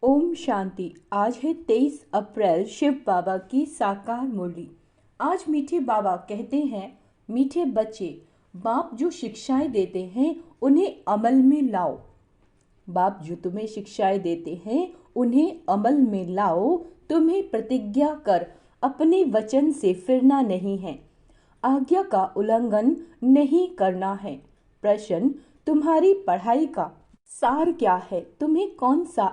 ओम शांति। आज है 23 अप्रैल, शिव बाबा की साकार मुरली। आज मीठे बाबा कहते हैं, मीठे बच्चे, बाप जो शिक्षाएं देते हैं उन्हें अमल में लाओ। बाप जो तुम्हें शिक्षाएं देते हैं उन्हें अमल में लाओ। तुम्हें प्रतिज्ञा कर अपने वचन से फिरना नहीं है, आज्ञा का उल्लंघन नहीं करना है। प्रश्न, तुम्हारी पढ़ाई का सार क्या है? तुम्हें कौन सा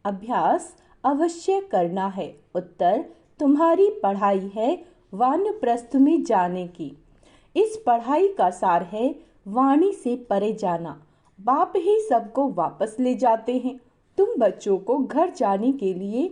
अभ्यास अवश्य करना है? उत्तर, तुम्हारी पढ़ाई है वानप्रस्थ में जाने की। इस पढ़ाई का सार है वाणी से परे जाना। बाप ही सबको वापस ले जाते हैं। तुम बच्चों को घर जाने के लिए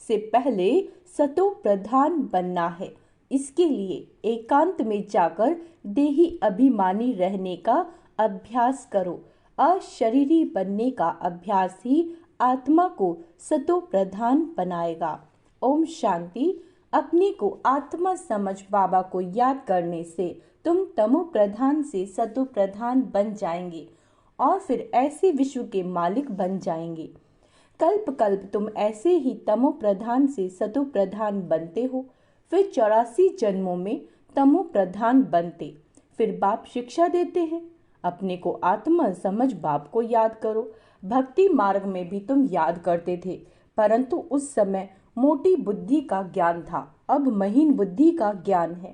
से पहले सतो प्रधान बनना है। इसके लिए एकांत में जाकर देही अभिमानी रहने का अभ्यास करो। अशरीरी बनने का अभ्यास ही आत्मा को सतो प्रधान बनाएगा। ओम शांति। अपने को आत्मा समझ बाबा को याद करने से तुम तमो प्रधान से सतो प्रधान बन जाएंगे और फिर ऐसे विश्व के मालिक बन जाएंगे। कल्प कल्प तुम ऐसे ही तमो प्रधान से सतो प्रधान बनते हो, फिर 84 जन्मों में तमो प्रधान बनते। फिर बाप शिक्षा देते हैं, अपने को आत्मा समझ बाप को याद करो। भक्ति मार्ग में भी तुम याद करते थे, परंतु उस समय मोटी बुद्धि का ज्ञान था, अब महीन बुद्धि का ज्ञान है।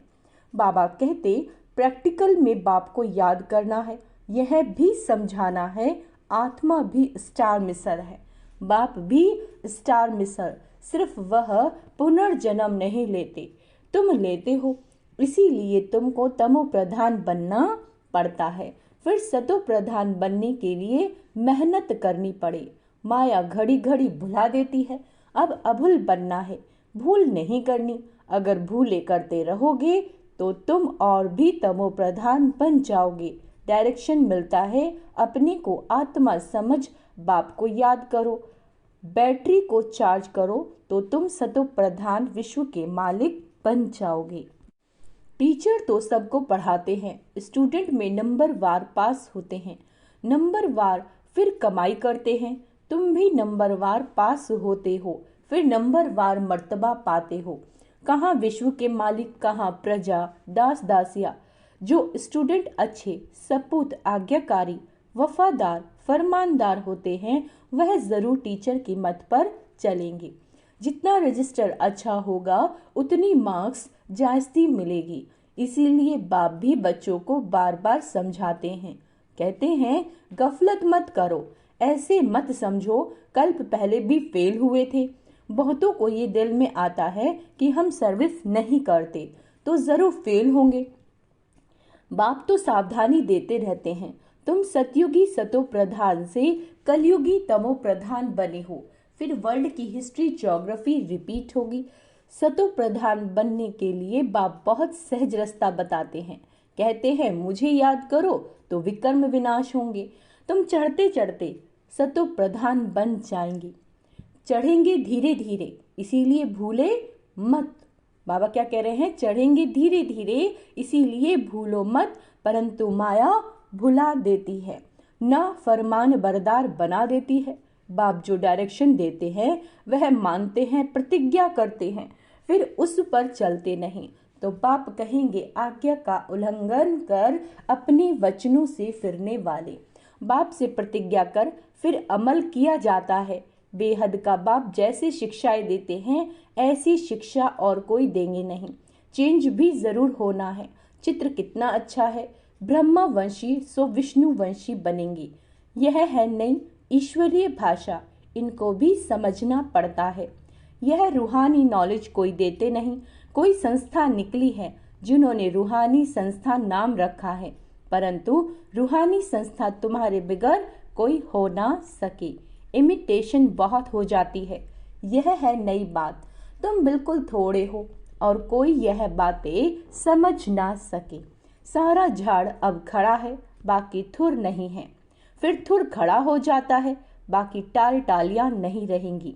बाबा कहते, प्रैक्टिकल में बाप को याद करना है, यह भी समझाना है आत्मा भी स्टार मिसर है, बाप भी स्टार मिसर, सिर्फ वह पुनर्जन्म नहीं लेते, तुम लेते हो। इसीलिए तुमको तमो प्रधान बनना पड़ता है, फिर सतो प्रधान बनने के लिए मेहनत करनी पड़े। माया घड़ी घड़ी भुला देती है, अब अभूल बनना है, भूल नहीं करनी। अगर भूले करते रहोगे तो तुम और भी तमो प्रधान बन जाओगे। डायरेक्शन मिलता है, अपने को आत्मा समझ बाप को याद करो, बैटरी को चार्ज करो तो तुम सतो प्रधान विश्व के मालिक बन जाओगे। टीचर तो सबको पढ़ाते हैं, स्टूडेंट में नंबर वार पास होते हैं, नंबर वार फिर कमाई करते हैं। तुम भी नंबर वार पास होते हो, फिर नंबर वार मर्तबा पाते हो। कहाँ विश्व के मालिक, कहाँ प्रजा, दास दासिया। जो स्टूडेंट अच्छे, सपूत, आज्ञाकारी, वफादार, फरमानदार होते हैं, वह जरूर टीचर की मत पर चलेंगे। जितना रजिस्टर अच्छा होगा उतनी मार्क्स जायज़ती मिलेगी। इसीलिए बाप भी बच्चों को बार बार समझाते हैं, कहते हैं गफलत मत करो, ऐसे मत समझो कल्प पहले भी फेल हुए थे। बहुतों को ये दिल में आता है कि हम सर्विस नहीं करते तो जरूर फेल होंगे। बाप तो सावधानी देते रहते हैं, तुम सतयुगी सतो प्रधान से कलयुगी तमो प्रधान बने हो, फिर वर्ल्ड की हिस्ट्री ज्योग्राफी रिपीट होगी। सतो प्रधान बनने के लिए बाप बहुत सहज रास्ता बताते हैं, कहते हैं मुझे याद करो तो विकर्म विनाश होंगे। तुम चढ़ते चढ़ते सतो प्रधान बन जाएंगे, चढ़ेंगे धीरे धीरे, इसीलिए भूले मत। बाबा क्या कह रहे हैं? चढ़ेंगे धीरे धीरे, इसीलिए भूलो मत, परंतु माया भुला देती है, ना फरमान बरदार बना देती है। बाप जो डायरेक्शन देते हैं वह मानते हैं, प्रतिज्ञा करते हैं, फिर उस पर चलते नहीं तो बाप कहेंगे आज्ञा का उल्लंघन कर अपने वचनों से फिरने वाले। बाप से प्रतिज्ञा कर फिर अमल किया जाता है। बेहद का बाप जैसे शिक्षाएं देते हैं ऐसी शिक्षा और कोई देंगे नहीं। चेंज भी जरूर होना है। चित्र कितना अच्छा है, ब्रह्मा वंशी सो विष्णु वंशी बनेंगे। यह है नई ईश्वरीय भाषा, इनको भी समझना पड़ता है। यह रूहानी नॉलेज कोई देते नहीं, कोई संस्था निकली है जिन्होंने रूहानी संस्था नाम रखा है, परंतु रूहानी संस्था तुम्हारे बगैर कोई हो ना सके। इमिटेशन बहुत हो जाती है, यह है नई बात। तुम बिल्कुल थोड़े हो और कोई यह बातें समझ ना सके। सारा झाड़ अब खड़ा है, बाकी थुर नहीं है, फिर थुर खड़ा हो जाता है, बाकी टाल टालियां नहीं रहेंगी।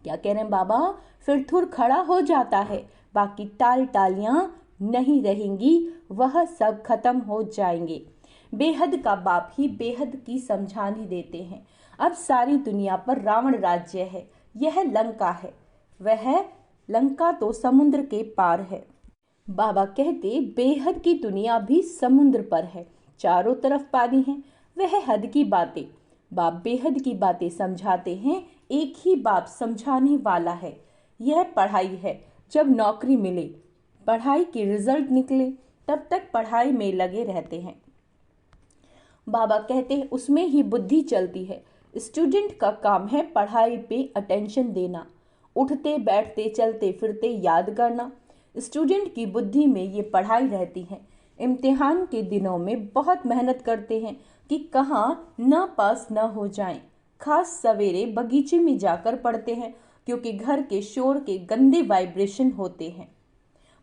क्या कह रहे हैं बाबा? फिर थुर खड़ा हो जाता है, बाकी टाल टालियां नहीं रहेंगी, वह सब खत्म हो जाएंगे। बेहद का बाप ही बेहद की समझानी देते हैं। अब सारी दुनिया पर रावण राज्य है, यह लंका है, वह लंका तो समुद्र के पार है। बाबा कहते बेहद की दुनिया भी समुद्र पर है, चारों तरफ पानी है, वह हद की बातें। बाप बेहद की बातें समझाते हैं, एक ही बाप समझाने वाला है। यह पढ़ाई है, जब नौकरी मिले, पढ़ाई की रिजल्ट निकले, तब तक पढ़ाई में लगे रहते हैं। बाबा कहते हैं उसमें ही बुद्धि चलती है। स्टूडेंट का काम है पढ़ाई पे अटेंशन देना, उठते बैठते चलते फिरते याद करना। स्टूडेंट की बुद्धि में ये पढ़ाई रहती है। इम्तिहान के दिनों में बहुत मेहनत करते हैं कि कहाँ ना पास ना हो जाएं। खास सवेरे बगीचे में जाकर पढ़ते हैं, क्योंकि घर के शोर के गंदे वाइब्रेशन होते हैं।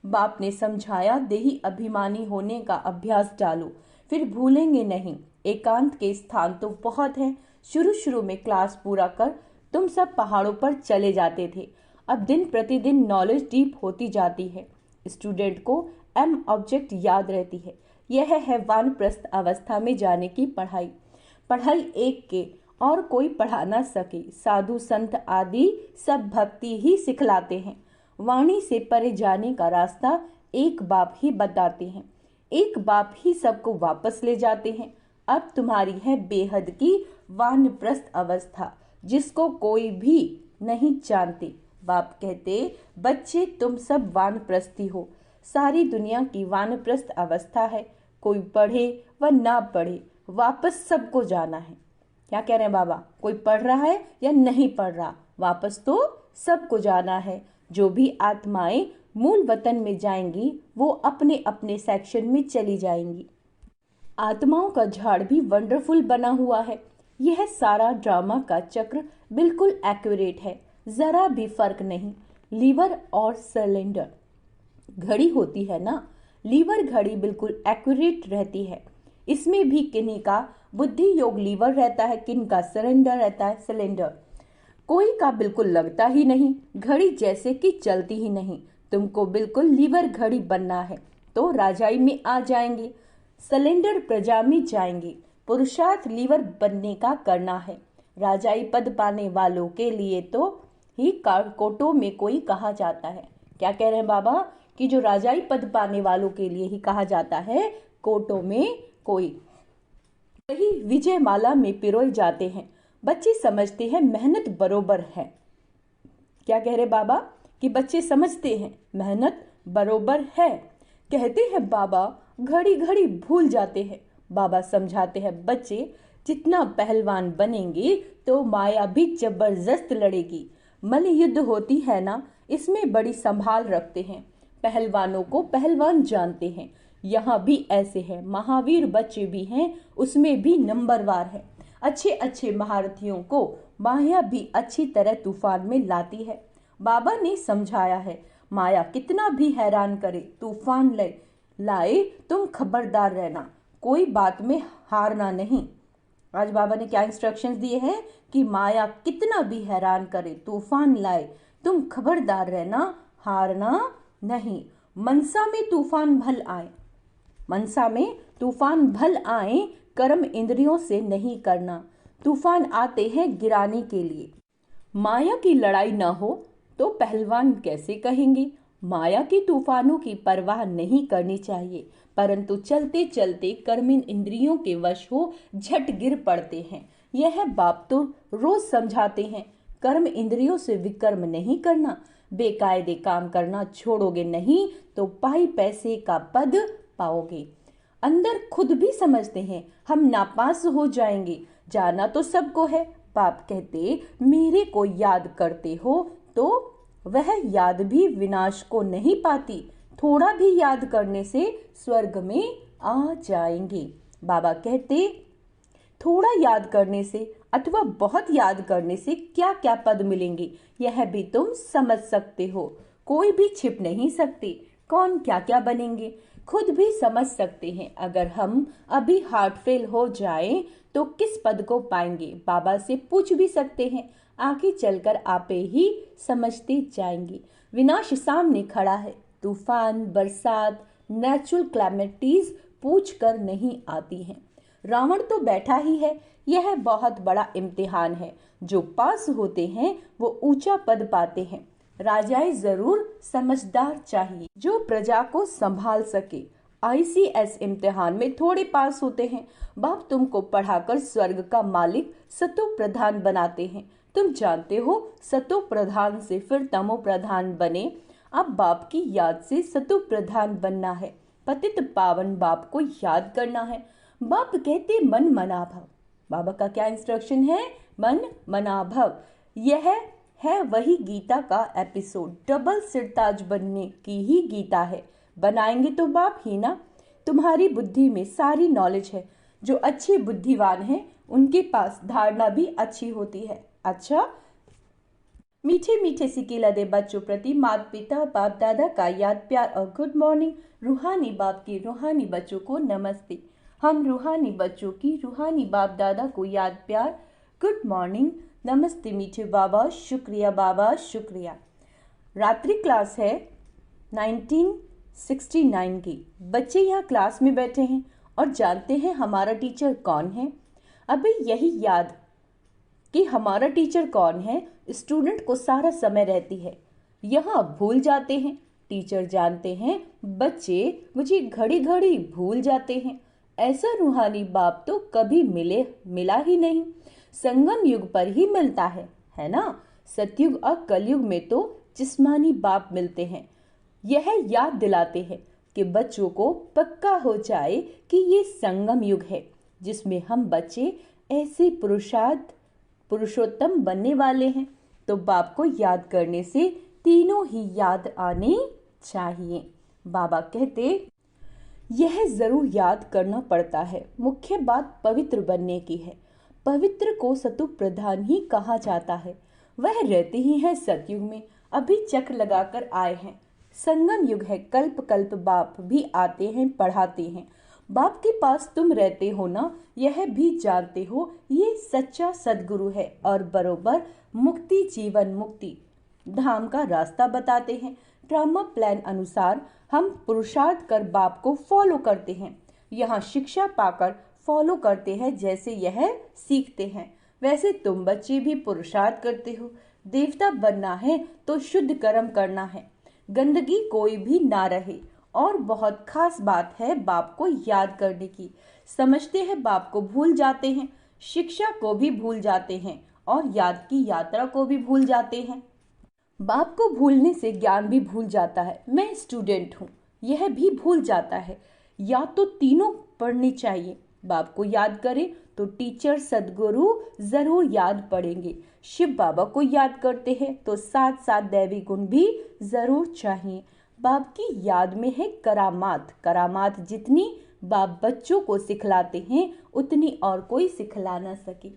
बाप ने समझाया देही अभिमानी होने का अभ्यास डालो, फिर भूलेंगे नहीं। एकांत के स्थान तो बहुत हैं। शुरू शुरू में क्लास पूरा कर तुम सब पहाड़ों पर चले जाते थे। अब दिन प्रतिदिन नॉलेज डीप होती जाती है। स्टूडेंट को एम ऑब्जेक्ट याद रहती है। यह है वानप्रस्थ अवस्था में जाने की पढ़ाई। पढ़ाई एक के और कोई पढ़ा ना सके। साधु संत आदि सब भक्ति ही सिखलाते हैं। वाणी से परे जाने का रास्ता एक बाप ही बताते हैं। एक बाप ही सबको वापस ले जाते हैं। अब तुम्हारी है बेहद की वानप्रस्थ अवस्था, जिसको कोई भी नहीं जानते। बाप कहते बच्चे तुम सब वानप्रस्थी हो। सारी दुनिया की वानप्रस्थ अवस्था है। कोई पढ़े व ना पढ़े, वापस सबको जाना है। क्या कह रहे हैं बाबा? कोई पढ़ रहा है या नहीं पढ़ रहा, वापस तो सबको जाना है। जो भी आत्माएं मूल वतन में जाएंगी वो अपने अपने सेक्शन में चली जाएंगी। आत्माओं का झाड़ भी वंडरफुल बना हुआ है। यह सारा ड्रामा का चक्र बिल्कुल एक्यूरेट है, जरा भी फर्क नहीं। लीवर और सिलेंडर घड़ी होती है ना, लीवर घड़ी बिल्कुल एक्यूरेट रहती है। इसमें भी किन्हीं का बुद्धि योग लीवर रहता है, किन का सिलेंडर रहता है। सिलेंडर कोई का बिल्कुल लगता ही नहीं, घड़ी जैसे कि चलती ही नहीं। तुमको बिल्कुल लीवर घड़ी बनना है तो राजाई में आ जाएंगे, सिलेंडर प्रजा में जाएंगे। पुरुषार्थ लीवर बनने का करना है। राजाई पद पाने वालों के लिए तो ही कोटों में कोई कहा जाता है। क्या कह रहे हैं बाबा? कि जो राजाई पद पाने वालों के लिए ही कहा जाता है, कोटों में कोई, वही विजय माला में पिरोए जाते हैं। बच्चे समझते हैं मेहनत बरोबर है। क्या कह रहे बाबा? कि बच्चे समझते हैं मेहनत बरोबर है। कहते हैं बाबा घड़ी घड़ी भूल जाते हैं। बाबा समझाते हैं बच्चे जितना पहलवान बनेंगे तो माया भी जबरदस्त लड़ेगी। मल्ल युद्ध होती है ना, इसमें बड़ी संभाल रखते हैं। पहलवानों को पहलवान जानते हैं। यहाँ भी ऐसे हैं, महावीर बच्चे भी हैं, उसमें भी नंबरवार है। अच्छे अच्छे महारथियों को माया भी अच्छी तरह तूफान में लाती है। बाबा ने समझाया है माया कितना भी हैरान करे, तूफान लाए, तुम खबरदार रहना, कोई बात में हारना नहीं। आज बाबा ने क्या इंस्ट्रक्शंस दिए हैं कि माया कितना भी हैरान करे, तूफान लाए, तुम खबरदार रहना, हारना नहीं। मनसा में तूफान भल आए, मनसा में तूफान भल आए, कर्म इंद्रियों से नहीं करना। तूफान आते हैं गिराने के लिए। माया की लड़ाई न हो तो पहलवान कैसे कहेंगे? माया के तूफानों की परवाह नहीं करनी चाहिए, परंतु चलते चलते कर्म इंद्रियों के वश हो झट गिर पड़ते हैं। यह बाप तो रोज समझाते हैं, कर्म इंद्रियों से विकर्म नहीं करना, बेकायदे काम करना छोड़ोगे नहीं तो पाई पैसे का पद पाओगे। अंदर खुद भी समझते हैं हम नापास हो जाएंगे, जाना तो सबको है। बाप कहते मेरे को याद करते हो तो वह याद भी विनाश को नहीं पाती, थोड़ा भी याद करने से स्वर्ग में आ जाएंगे। बाबा कहते थोड़ा याद करने से अथवा बहुत याद करने से क्या क्या पद मिलेंगे यह भी तुम समझ सकते हो। कोई भी छिप नहीं सकते कौन क्या क्या बनेंगे, खुद भी समझ सकते हैं। अगर हम अभी हार्ट फेल हो जाएं तो किस पद को पाएंगे, बाबा से पूछ भी सकते हैं। आगे चलकर आपे ही समझते जाएंगे। विनाश सामने खड़ा है, तूफान, बरसात, नेचुरल क्लैमिटीज पूछ कर नहीं आती हैं। रावण तो बैठा ही है। यह बहुत बड़ा इम्तिहान है। जो पास होते हैं वो ऊंचा पद पाते हैं। राजाएं जरूर समझदार चाहिए जो प्रजा को संभाल सके। आईसीएस इम्तिहान में थोड़े पास होते हैं। बाप तुमको पढ़ाकर स्वर्ग का मालिक सतो प्रधान बनाते हैं। तुम जानते हो सतो प्रधान से फिर तमो प्रधान बने। अब बाप की याद से सतो प्रधान बनना है। पतित पावन बाप को याद करना है। बाप कहते मन मना भव। बाबा का क्या इंस्ट्रक्शन है? मन मना भव। यह है वही गीता का एपिसोड। डबल सिरताज बनने की ही गीता है। बनाएंगे तो बाप ही ना। तुम्हारी बुद्धि में सारी नॉलेज है। जो अच्छे बुद्धिवान हैं उनके पास धारणा भी अच्छी होती है। अच्छा, मीठे मीठे सिक्के लदे बच्चों प्रति माता पिता बाप दादा का याद प्यार और गुड मॉर्निंग। रूहानी बाप के रूहानी बच्चों को नमस्ते। हम रूहानी बच्चों की रूहानी बाप दादा को याद प्यार गुड मॉर्निंग नमस्ते मीठे बाबा, शुक्रिया बाबा, शुक्रिया। रात्रि क्लास है 1969 की। बच्चे यहाँ क्लास में बैठे हैं और जानते हैं हमारा टीचर कौन है। अभी यही याद कि हमारा टीचर कौन है स्टूडेंट को सारा समय रहती है। यहाँ भूल जाते हैं। टीचर जानते हैं बच्चे मुझे घड़ी घड़ी भूल जाते हैं। ऐसा रूहानी बाप तो कभी मिला ही नहीं। संगम युग पर ही मिलता है ना। सतयुग और कलयुग में तो जिस्मानी बाप मिलते हैं। यह याद दिलाते हैं कि बच्चों को पक्का हो जाए कि ये संगम युग है जिसमें हम बच्चे ऐसे पुरुषोत्तम बनने वाले हैं। तो बाप को याद करने से तीनों ही याद आने चाहिए। बाबा कहते यह जरूर याद करना पड़ता है। मुख्य बात पवित्र बनने की है। पवित्र को सतु प्रधान ही कहा जाता है। वह रहते ही हैं सतयुग में। अभी चक्र लगाकर आए हैं। संगम युग है। कल्प कल्प बाप भी आते हैं, पढ़ाते हैं। बाप के पास तुम रहते हो ना, यह भी जानते हो ये सच्चा सदगुरु है और बरोबर मुक्ति जीवन मुक्ति धाम का रास्ता बताते हैं। ड्रामा प्लान अनुसार हम पुरुषार्थ कर बाप को फॉलो करते हैं। यहाँ शिक्षा पाकर फॉलो करते हैं। जैसे यह सीखते हैं वैसे तुम बच्चे भी पुरुषार्थ करते हो। देवता बनना है तो शुद्ध कर्म करना है, गंदगी कोई भी ना रहे। और बहुत खास बात है बाप को याद करने की। समझते हैं बाप को भूल जाते हैं, शिक्षा को भी भूल जाते हैं और याद की यात्रा को भी भूल जाते हैं। बाप को भूलने से ज्ञान भी भूल जाता है। मैं स्टूडेंट हूँ, यह भी भूल जाता है। या तो तीनों पढ़नी चाहिए। बाप को याद करें तो टीचर सदगुरु जरूर याद पड़ेंगे। शिव बाबा को याद करते हैं तो साथ साथ दैवी गुण भी जरूर चाहिए। बाप की याद में है करामात। करामात जितनी बाप बच्चों को सिखलाते हैं उतनी और कोई सिखला ना सके।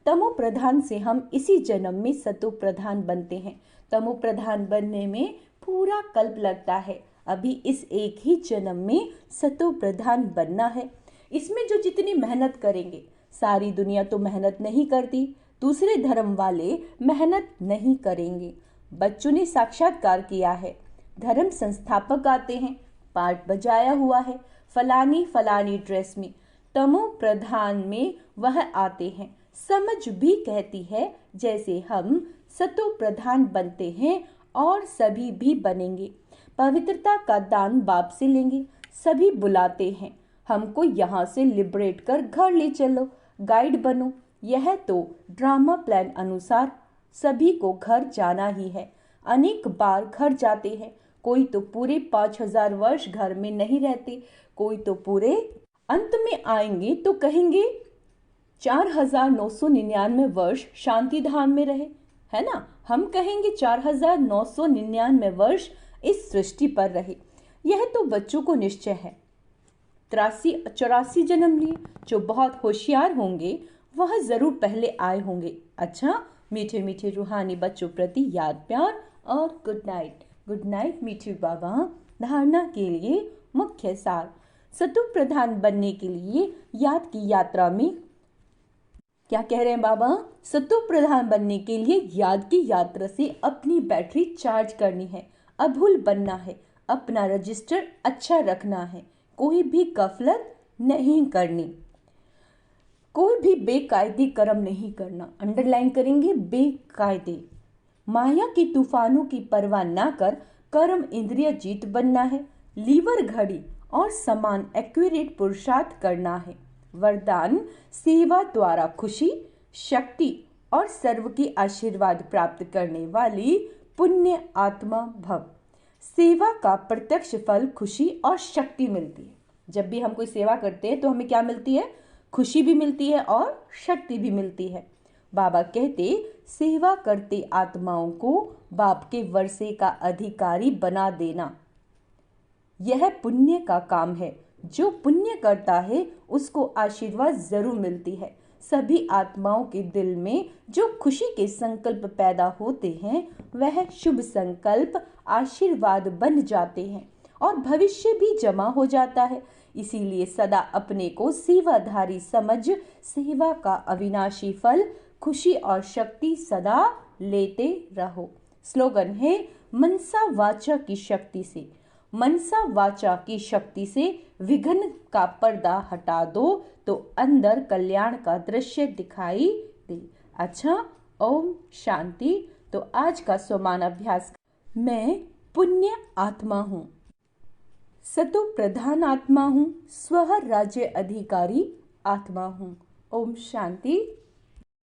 तमो प्रधान से हम इसी जन्म में सतो प्रधान बनते हैं। तमो प्रधान बनने में पूरा कल्प लगता है। अभी इस एक ही जन्म में सतो प्रधान बनना है। इसमें जो जितनी मेहनत करेंगे, सारी दुनिया तो मेहनत नहीं करती, दूसरे धर्म वाले मेहनत नहीं करेंगे। बच्चों ने साक्षात्कार किया है। धर्म संस्थापक आते हैं, पाठ बजाया हुआ है फलानी फलानी ड्रेस में। तमो प्रधान में वह आते हैं। समझ भी कहती है जैसे हम सतो प्रधान बनते हैं और सभी भी बनेंगे। पवित्रता का दान बाप से लेंगे। सभी बुलाते हैं हमको यहाँ से लिबरेट कर घर ले चलो, गाइड बनो। यह तो ड्रामा प्लान अनुसार सभी को घर जाना ही है। अनेक बार घर जाते हैं। कोई तो पूरे 5000 वर्ष घर में नहीं रहते, कोई तो पूरे अंत में आएंगे तो कहेंगे 4999 वर्ष शांति धाम में रहे, है ना। हम कहेंगे 4999 वर्ष इस सृष्टि पर रहे। यह तो बच्चों को निश्चय है। 83-84 जन्म लिए। जो बहुत होशियार होंगे वह जरूर पहले आए होंगे। अच्छा, मीठे मीठे रूहानी बच्चों प्रति याद प्यार और गुड नाइट। गुड नाइट मीठे बाबा। धारणा के लिए मुख्य सार। सतु प्रधान बनने के लिए याद की यात्रा में क्या कह रहे हैं बाबा? सतु प्रधान बनने के लिए याद की यात्रा से अपनी बैटरी चार्ज करनी है, अभूल बनना है, अपना रजिस्टर अच्छा रखना है, कोई भी गफलत नहीं करनी। कोई भी बेकायदे कर्म नहीं करना, अंडरलाइन करेंगे, बेकायदे। माया के तूफानों की परवाह ना कर कर्म इंद्रिय जीत बनना है। लीवर घड़ी और समान एक्यूरेट पुरुषार्थ करना है। वरदान सेवा द्वारा खुशी, शक्ति और सर्व की आशीर्वाद प्राप्त करने वाली पुण्य आत्मा भव। सेवा का प्रत्यक्ष फल खुशी और शक्ति मिलती है। जब भी हम कोई सेवा करते हैं तो हमें क्या मिलती है? खुशी भी मिलती है और शक्ति भी मिलती है। बाबा कहते सेवा करते आत्माओं को बाप के वर्षे का अधिकारी बना देना, यह पुण्य का काम है। जो पुण्य करता है उसको आशीर्वाद जरूर मिलती है। सभी आत्माओं के दिल में जो खुशी के संकल्प पैदा होते हैं वह शुभ संकल्प आशीर्वाद बन जाते हैं और भविष्य भी जमा हो जाता है। इसीलिए सदा अपने को सेवाधारी समझ सेवा का अविनाशी फल खुशी और शक्ति सदा लेते रहो। स्लोगन है मनसा वाचा की शक्ति से, मनसा वाचा की शक्ति से विघ्न का पर्दा हटा दो तो अंदर कल्याण का दृश्य दिखाई दे। अच्छा, ओम शांति। तो आज का स्वमान अभ्यास, मैं पुण्य आत्मा हूँ, सतो प्रधान आत्मा हूँ, स्व राज्य अधिकारी आत्मा हूँ। ओम शांति।